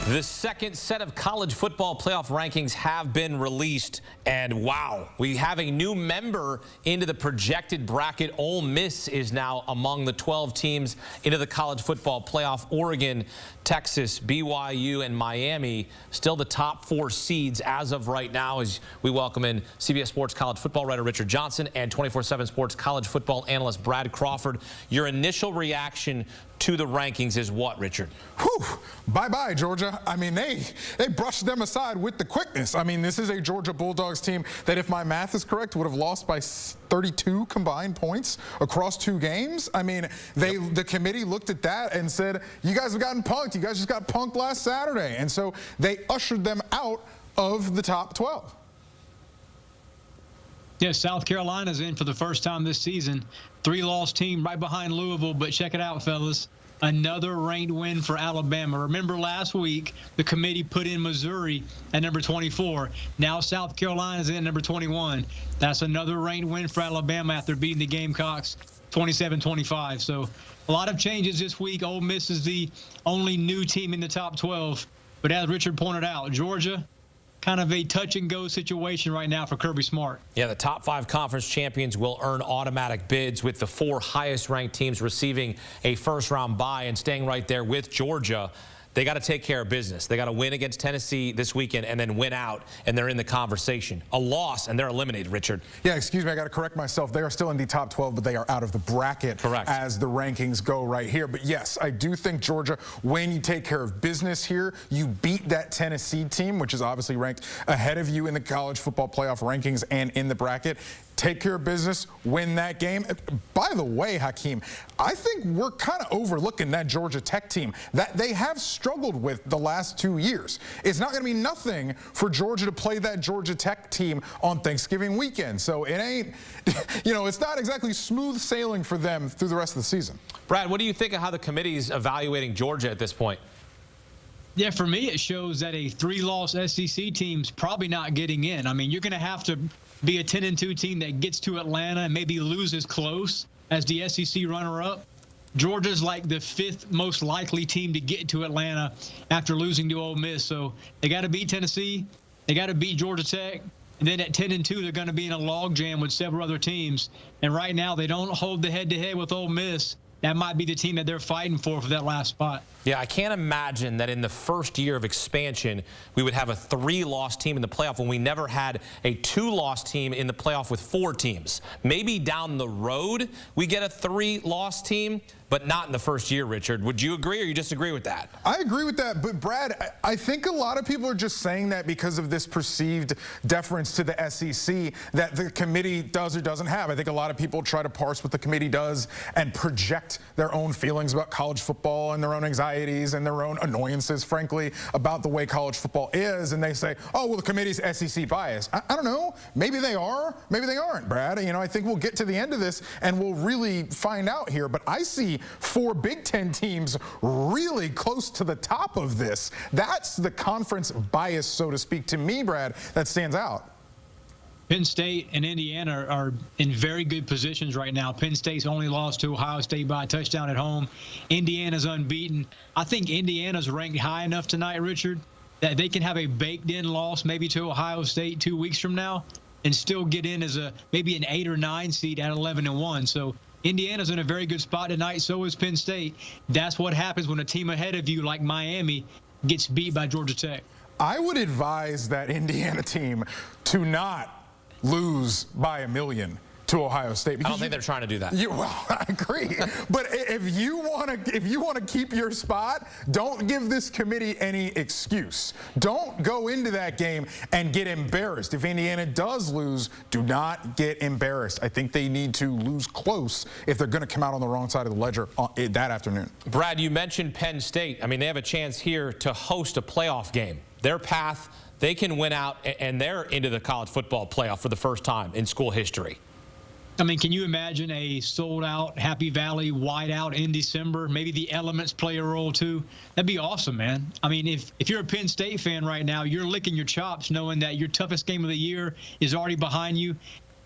The second set of college football playoff rankings have been released, and wow, we have a new member into the projected bracket. Ole Miss is now among the 12 teams into the college football playoff. Oregon, Texas, BYU, and Miami still the top 4 seeds as of right now, as we welcome in CBS Sports college football writer Richard Johnson and 24/7 Sports college football analyst Brad Crawford. Your initial reaction to the rankings is what, Richard? Whew. Bye-bye, Georgia. I mean, they brushed them aside with the quickness. I mean, this is a Georgia Bulldogs team that, if my math is correct, would have lost by 32 combined points across 2 games. I mean, the committee looked at that and said, you guys have gotten punked. You guys just got punked last Saturday. And so they ushered them out of the top 12. Yeah, South Carolina's in for the first time this season. 3-loss team right behind Louisville, but check it out, fellas. Another ranked win for Alabama. Remember last week, the committee put in Missouri at number 24. Now South Carolina's in at number 21. That's another ranked win for Alabama after beating the Gamecocks 27-25. So a lot of changes this week. Ole Miss is the only new team in the top 12. But as Richard pointed out, Georgia, kind of a touch-and-go situation right now for Kirby Smart. Yeah, the top 5 conference champions will earn automatic bids, with the 4 highest-ranked teams receiving a first-round bye and staying right there with Georgia. They got to take care of business. They got to win against Tennessee this weekend and then win out, and they're in the conversation. A loss, and they're eliminated, Richard. Yeah, excuse me, I got to correct myself. They are still in the top 12, but they are out of the bracket. Correct. As the rankings go right here. But yes, I do think Georgia, when you take care of business here, you beat that Tennessee team, which is obviously ranked ahead of you in the college football playoff rankings and in the bracket. Take care of business, win that game. By the way, Hakeem, I think we're kind of overlooking that Georgia Tech team that they have struggled with the last 2 years. It's not going to be nothing for Georgia to play that Georgia Tech team on Thanksgiving weekend. So it ain't, it's not exactly smooth sailing for them through the rest of the season. Brad, what do you think of how the committee's evaluating Georgia at this point? Yeah, for me, it shows that a 3-loss SEC team's probably not getting in. I mean, you're going to have to be a 10-2 team that gets to Atlanta and maybe loses close as the SEC runner-up. Georgia's like the 5th most likely team to get to Atlanta after losing to Ole Miss. So they got to beat Tennessee, they got to beat Georgia Tech, and then at 10-2, they're going to be in a logjam with several other teams. And right now, they don't hold the head-to-head with Ole Miss. That might be the team that they're fighting for that last spot. Yeah, I can't imagine that in the first year of expansion, we would have a 3-loss team in the playoff when we never had a 2-loss team in the playoff with 4 teams. Maybe down the road we get a 3-loss team, but not in the first year, Richard. Would you agree or you disagree with that? I agree with that, but Brad, I think a lot of people are just saying that because of this perceived deference to the SEC that the committee does or doesn't have. I think a lot of people try to parse what the committee does and project their own feelings about college football and their own anxieties and their own annoyances, frankly, about the way college football is. And they say, oh, well, the committee's SEC bias. I don't know. Maybe they are. Maybe they aren't, Brad. I think we'll get to the end of this and we'll really find out here. But I see 4 Big Ten teams really close to the top of this. That's the conference bias, so to speak, to me, Brad, that stands out. Penn State and Indiana are in very good positions right now. Penn State's only lost to Ohio State by a touchdown at home. Indiana's unbeaten. I think Indiana's ranked high enough tonight, Richard, that they can have a baked-in loss maybe to Ohio State 2 weeks from now and still get in as maybe an 8 or 9 seed at 11-1. So Indiana's in a very good spot tonight. So is Penn State. That's what happens when a team ahead of you like Miami gets beat by Georgia Tech. I would advise that Indiana team to not lose by 1 million to Ohio State. I don't think they're trying to do that. Well, I agree. But if you want to keep your spot, don't give this committee any excuse. Don't go into that game and get embarrassed. If Indiana does lose, do not get embarrassed. I think they need to lose close if they're going to come out on the wrong side of the ledger that afternoon. Brad, you mentioned Penn State. I mean, they have a chance here to host a playoff game. Their path, they can win out, and they're into the college football playoff for the first time in school history. I mean, can you imagine a sold-out Happy Valley whiteout in December? Maybe the elements play a role, too. That'd be awesome, man. I mean, if you're a Penn State fan right now, you're licking your chops knowing that your toughest game of the year is already behind you.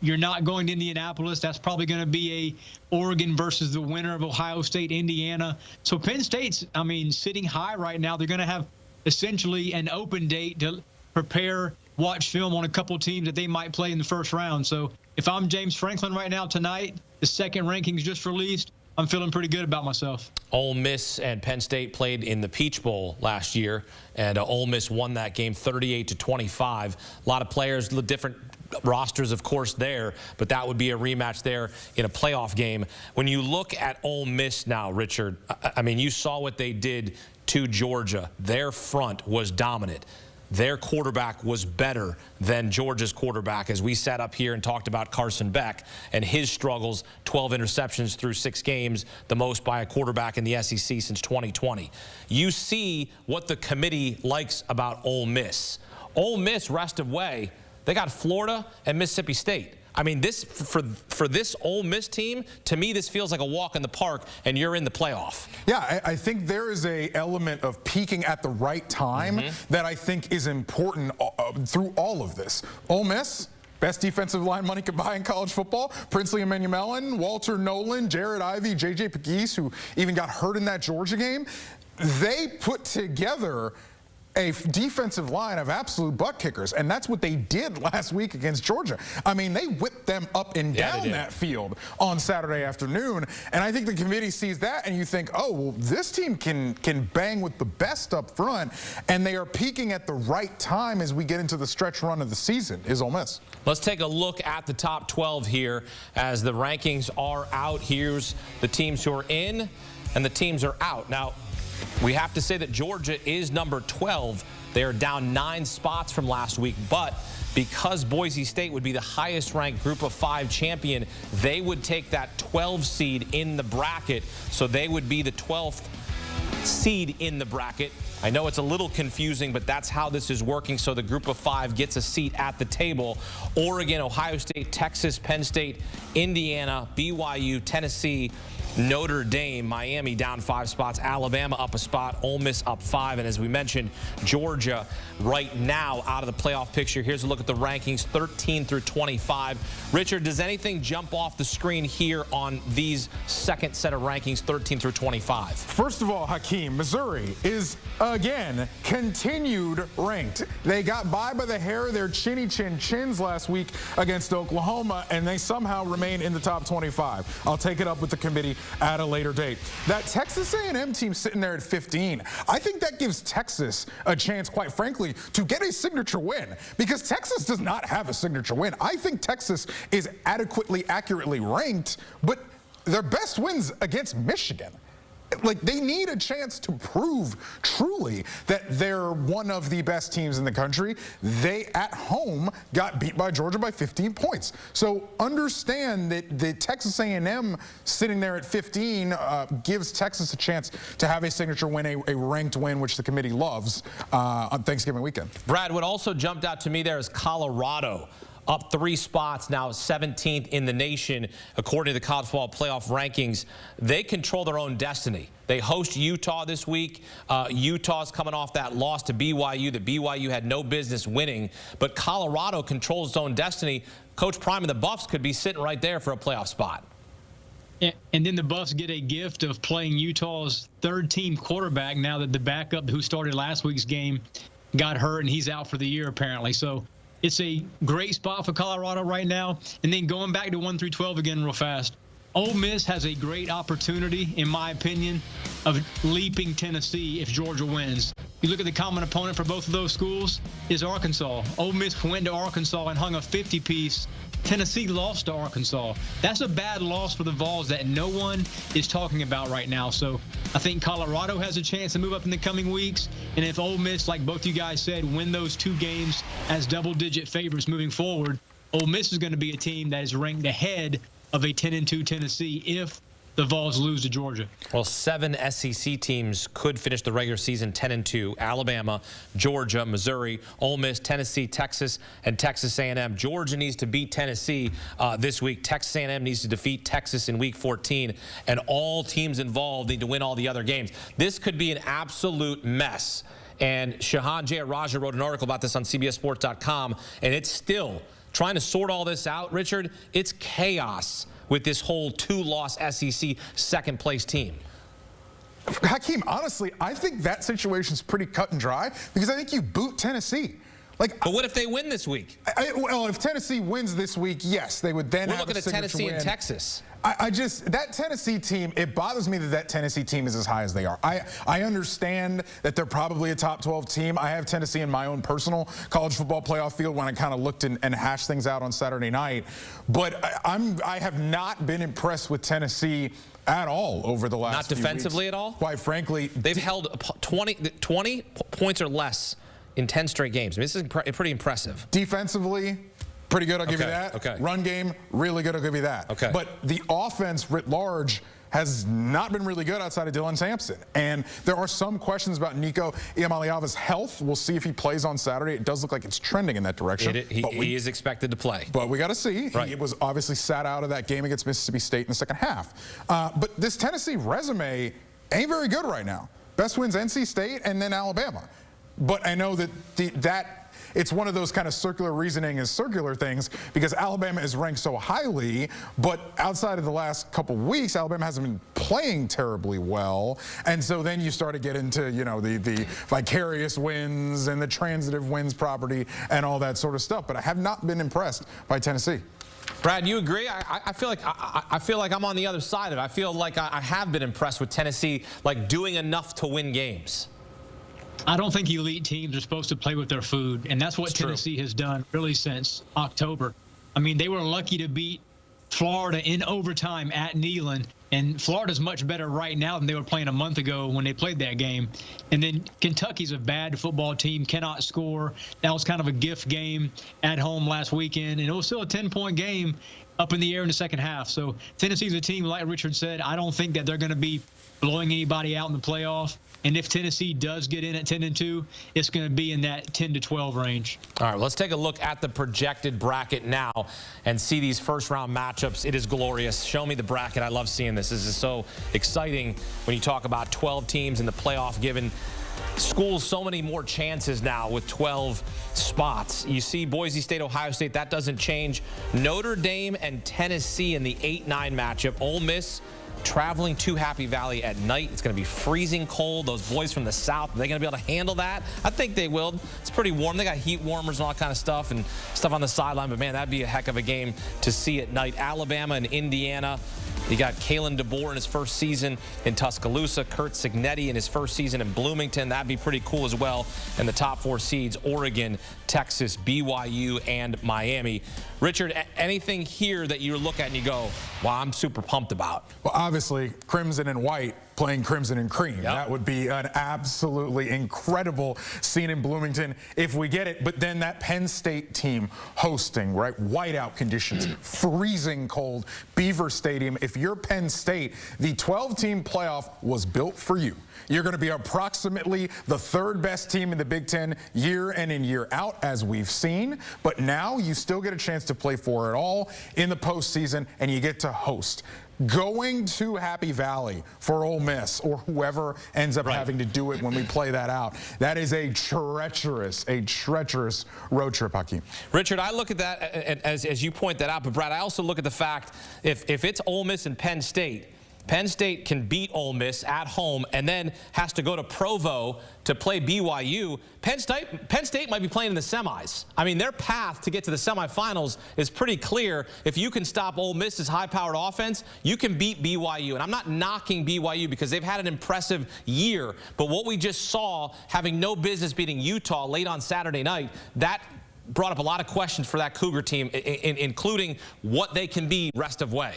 You're not going to Indianapolis. That's probably going to be a Oregon versus the winner of Ohio State, Indiana. So Penn State's, I mean, sitting high right now. They're going to have essentially an open date to prepare, watch film on a couple teams that they might play in the first round. So if I'm James Franklin right now tonight, the second rankings just released, I'm feeling pretty good about myself. Ole Miss and Penn State played in the Peach Bowl last year, and Ole Miss won that game 38-25. A lot of players, different rosters, of course, there, but that would be a rematch there in a playoff game. When you look at Ole Miss now, Richard, I mean, you saw what they did to Georgia. Their front was dominant. Their quarterback was better than Georgia's quarterback, as we sat up here and talked about Carson Beck and his struggles, 12 interceptions through 6 games, the most by a quarterback in the SEC since 2020. You see what the committee likes about Ole Miss. Ole Miss, rest of way, they got Florida and Mississippi State. I mean, this for this Ole Miss team, to me, this feels like a walk in the park, and you're in the playoff. Yeah, I think there is a element of peaking at the right time that I think is important through all of this. Ole Miss, best defensive line money could buy in college football. Princely Emmanuel, Walter Nolan, Jared Ivey, J.J. Pegues, who even got hurt in that Georgia game. They put together a defensive line of absolute butt kickers, and that's what they did last week against Georgia. I mean, they whipped them up and down that field on Saturday afternoon, and I think the committee sees that, and you think, oh, well, this team can bang with the best up front, and they are peaking at the right time as we get into the stretch run of the season, is Ole Miss. Let's take a look at the top 12 here as the rankings are out. Here's the teams who are in, and the teams are out. Now, we have to say that Georgia is number 12. They are down 9 spots from last week, but because Boise State would be the highest ranked Group of 5 champion, they would take that 12 seed in the bracket, so they would be the 12th seed in the bracket. I know it's a little confusing, but that's how this is working. So the Group of 5 gets a seat at the table. Oregon, Ohio State, Texas, Penn State, Indiana, BYU, Tennessee, Notre Dame, Miami down 5 spots, Alabama up a spot, Ole Miss up 5, and as we mentioned, Georgia right now out of the playoff picture. Here's a look at the rankings, 13 through 25. Richard, does anything jump off the screen here on these second set of rankings, 13 through 25? First of all, Hakeem, Missouri is again continued ranked. They got by the hair of their chinny chin chins last week against Oklahoma, and they somehow remain in the top 25. I'll take it up with the committee at a later date. That Texas A&M team sitting there at 15, I think that gives Texas a chance, quite frankly, to get a signature win, because Texas does not have a signature win. I think Texas is adequately, accurately ranked, but their best wins against Michigan. Like, they need a chance to prove truly that they're one of the best teams in the country. They, at home, got beat by Georgia by 15 points. So understand that the Texas A&M sitting there at 15 gives Texas a chance to have a signature win, a ranked win, which the committee loves on Thanksgiving weekend. Brad, what also jumped out to me there is Colorado. Up 3 spots, now 17th in the nation, according to the college football playoff rankings. They control their own destiny. They host Utah this week. Utah's coming off that loss to BYU that BYU had no business winning. But Colorado controls its own destiny. Coach Prime and the Buffs could be sitting right there for a playoff spot. And then the Buffs get a gift of playing Utah's third-team quarterback now that the backup who started last week's game got hurt, and he's out for the year apparently. So it's a great spot for Colorado right now. And then going back to 1 through 12 again real fast, Ole Miss has a great opportunity, in my opinion, of leaping Tennessee if Georgia wins. You look at the common opponent for both of those schools is Arkansas. Ole Miss went to Arkansas and hung a 50-piece. Tennessee lost to Arkansas. That's a bad loss for the Vols that no one is talking about right now. So I think Colorado has a chance to move up in the coming weeks. And if Ole Miss, like both you guys said, win those 2 games as double-digit favorites moving forward, Ole Miss is going to be a team that is ranked ahead of a 10-2 Tennessee if the Vols lose to Georgia. Well, 7 SEC teams could finish the regular season 10-2. Alabama, Georgia, Missouri, Ole Miss, Tennessee, Texas, and Texas A&M. Georgia needs to beat Tennessee this week. Texas A&M needs to defeat Texas in Week 14. And all teams involved need to win all the other games. This could be an absolute mess. And Shahan Jayaraja wrote an article about this on CBSSports.com, and it's still trying to sort all this out, Richard. It's chaos with this whole 2-loss SEC second-place team. Hakeem, honestly, I think that situation's pretty cut and dry because I think you boot Tennessee. Like, but what if they win this week? Well, if Tennessee wins this week, yes, they would then We're have looking a at signature Tennessee win. and Texas. That Tennessee team, it bothers me that that Tennessee team is as high as they are. I understand that they're probably a top 12 team. I have Tennessee in my own personal college football playoff field when I kind of looked and hashed things out on Saturday night. But I have not been impressed with Tennessee at all over the last Not few defensively weeks. at all? Quite frankly. They've held 20 points or less in 10 straight games. I mean, this is pretty impressive. Defensively, pretty good, I'll give you that. Okay. Run game, really good, I'll give you that. Okay. But the offense writ large has not been really good outside of Dylan Sampson. And there are some questions about Nico Iamaleava's health. We'll see if he plays on Saturday. It does look like it's trending in that direction. He is expected to play. But we got to see. Right. He was obviously sat out of that game against Mississippi State in the second half. But this Tennessee resume ain't very good right now. Best wins NC State and then Alabama. But I know that it's one of those kind of circular reasoning is circular things because Alabama is ranked so highly, but outside of the last couple weeks, Alabama hasn't been playing terribly well. And so then you start to get into, you know, the vicarious wins and the transitive wins property and all that sort of stuff. But I have not been impressed by Tennessee. Brad, you agree? I feel like I'm on the other side of it. I feel like I have been impressed with Tennessee, like doing enough to win games. I don't think elite teams are supposed to play with their food, and that's what Tennessee has done really since October. I mean, they were lucky to beat Florida in overtime at Neyland, and Florida's much better right now than they were playing a month ago when they played that game. And then Kentucky's a bad football team, cannot score. That was kind of a gift game at home last weekend, and it was still a 10-point game up in the air in the second half. So Tennessee's a team, like Richard said, I don't think that they're going to be blowing anybody out in the playoff. And if Tennessee does get in at 10-2, it's going to be in that 10-12 range. All right, let's take a look at the projected bracket now and see these first-round matchups. It is glorious. Show me the bracket. I love seeing this. This is so exciting when you talk about 12 teams in the playoff, giving schools so many more chances now with 12 spots. You see Boise State, Ohio State. That doesn't change. Notre Dame and Tennessee in the 8-9 matchup. Ole Miss traveling to Happy Valley at night. It's going to be freezing cold. Those boys from the South, are they going to be able to handle that? I think they will. It's pretty warm. They got heat warmers and all that kind of stuff and stuff on the sideline. But, man, that'd be a heck of a game to see at night. Alabama and Indiana. You got Kalen DeBoer in his first season in Tuscaloosa, Kurt Signetti in his first season in Bloomington. That'd be pretty cool as well. And the top 4 seeds, Oregon, Texas, BYU, and Miami. Richard, anything here that you look at and you go, wow, I'm super pumped about? Well, obviously, crimson and white playing crimson and cream. Yep. That would be an absolutely incredible scene in Bloomington if we get it. But then that Penn State team hosting, right? Whiteout conditions, freezing cold, Beaver Stadium. If you're Penn State, the 12-team playoff was built for you. You're going to be approximately the 3rd best team in the Big Ten year in and year out, as we've seen. But now you still get a chance to play for it all in the postseason, and you get to host. Going to Happy Valley for Ole Miss or whoever ends up having to do it when we play that out, that is a treacherous road trip, Hakeem. Richard, I look at that as you point that out, but Brad, I also look at the fact if it's Ole Miss and Penn State can beat Ole Miss at home and then has to go to Provo to play BYU. Penn State might be playing in the semis. I mean, their path to get to the semifinals is pretty clear. If you can stop Ole Miss's high-powered offense, you can beat BYU. And I'm not knocking BYU because they've had an impressive year. But what we just saw, having no business beating Utah late on Saturday night, that brought up a lot of questions for that Cougar team, including what they can be rest of way.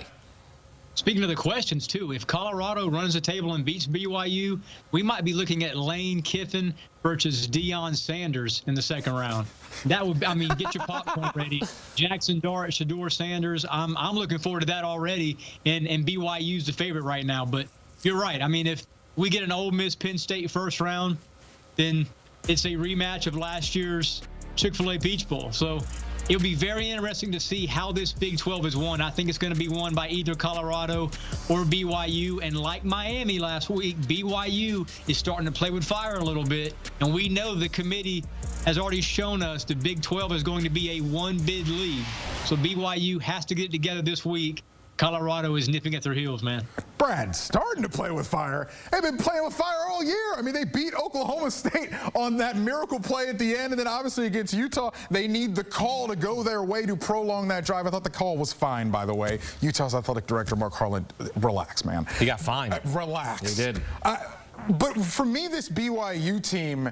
Speaking of the questions, too, if Colorado runs the table and beats BYU, we might be looking at Lane Kiffin versus Deion Sanders in the second round. That would, I mean, get your popcorn ready. Jackson Dart, Shedeur Sanders. I'm looking forward to that already, and BYU's the favorite right now. But you're right. I mean, if we get an Ole Miss Penn State first round, then it's a rematch of last year's Chick-fil-A Peach Bowl. So it'll be very interesting to see how this Big 12 is won. I think it's going to be won by either Colorado or BYU. And like Miami last week, BYU is starting to play with fire a little bit. And we know the committee has already shown us the Big 12 is going to be a one-bid league. So BYU has to get it together this week Colorado is nipping at their heels, man. Brad, starting to play with fire. They've been playing with fire all year. I mean, they beat Oklahoma State on that miracle play at the end, and then obviously against Utah, they need the call to go their way to prolong that drive. I thought the call was fine, by the way. Utah's athletic director, Mark Harlan, relax, man. He got fined. Relax. He did. But for me, this BYU team,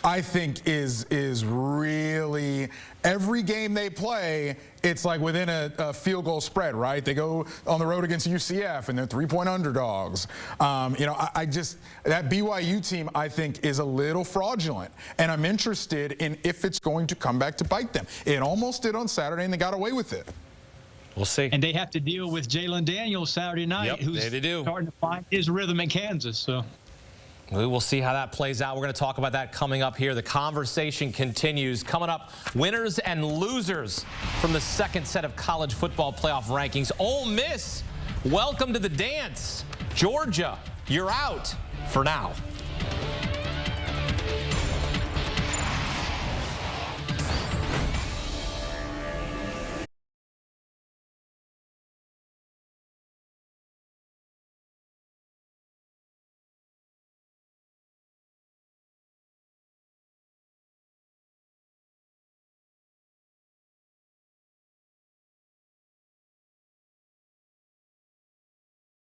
I think is really, every game they play, it's like within a field goal spread, right? They go on the road against UCF and they're 3-point underdogs. I just, that BYU team, I think, is a little fraudulent. And I'm interested in if it's going to come back to bite them. It almost did on Saturday and they got away with it. We'll see. And they have to deal with Jalen Daniels Saturday night, who's starting to find his rhythm in Kansas. So we will see how that plays out. We're going to talk about that coming up here. The conversation continues. Coming up, winners and losers from the second set of college football playoff rankings. Ole Miss, welcome to the dance. Georgia, you're out for now.